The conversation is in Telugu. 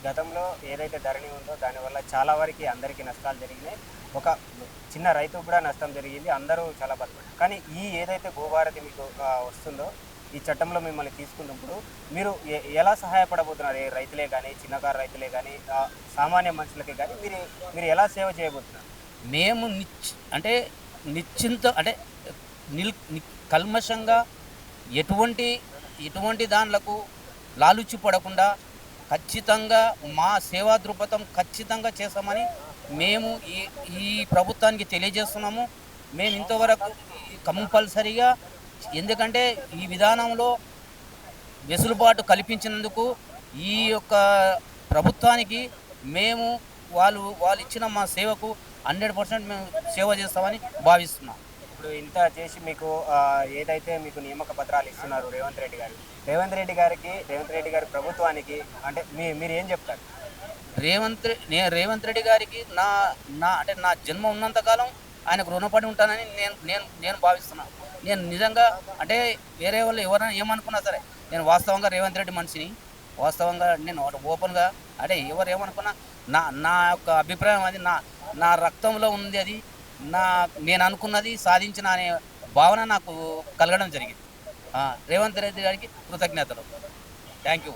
గతంలో ఏదైతే ధరణి ఉందో దానివల్ల చాలా వరకి అందరికీ నష్టాలు జరిగినాయి. ఒక చిన్న రైతుకు కూడా నష్టం జరిగింది. అందరూ చాలా బాధపడ్డారు. కానీ ఈ ఏదైతే గోభారతి మీకు వస్తుందో, ఈ చట్టంలో మిమ్మల్ని తీసుకున్నప్పుడు మీరు ఎలా సహాయపడబోతున్నారు? ఏ రైతులే గానీ, చిన్నకారు రైతులే గానీ, సామాన్య మనుషులకే గానీ మీరు మీరు ఎలా సేవ చేయబోతున్నారు? మేము అంటే నిశ్చింత అంటే కల్మషంగా ఎటువంటి ఎటువంటి దాంట్లకు లాలుచి పడకుండా ఖచ్చితంగా మా సేవా దృక్పథం ఖచ్చితంగా చేస్తామని మేము ఈ ఈ ప్రభుత్వానికి తెలియజేస్తున్నాము. మేము ఇంతవరకు కంపల్సరిగా, ఎందుకంటే ఈ విధానంలో వెసులుబాటు కల్పించినందుకు ఈ యొక్క ప్రభుత్వానికి మేము వాళ్ళు ఇచ్చిన మా సేవకు 100% మేము సేవ చేస్తామని భావిస్తున్నాం. ఇప్పుడు ఇంత చేసి మీకు ఏదైతే మీకు నియామక పత్రాలు ఇస్తున్నారు రేవంత్ రెడ్డి గారు. రేవంత్ రెడ్డి గారి ప్రభుత్వానికి అంటే మీరు ఏం చెప్తారు? రేవంత్ రెడ్డి గారికి నా నా అంటే నా జన్మ ఉన్నంతకాలం ఆయనకు రుణపడి ఉంటానని నేను నేను నేను భావిస్తున్నాను. నేను నిజంగా అంటే వేరే వాళ్ళు ఎవరైనా ఏమనుకున్నా సరే, నేను వాస్తవంగా రేవంత్ రెడ్డి మనిషిని. వాస్తవంగా నేను ఓపెన్గా అంటే ఎవరు ఏమనుకున్నా నా నా యొక్క అభిప్రాయం అది నా నా రక్తంలో ఉంది. అది నేను అనుకున్నది సాధించిన అనే భావన నాకు కలగడం జరిగింది. రేవంత్ రెడ్డి గారికి కృతజ్ఞతలు. Thank you.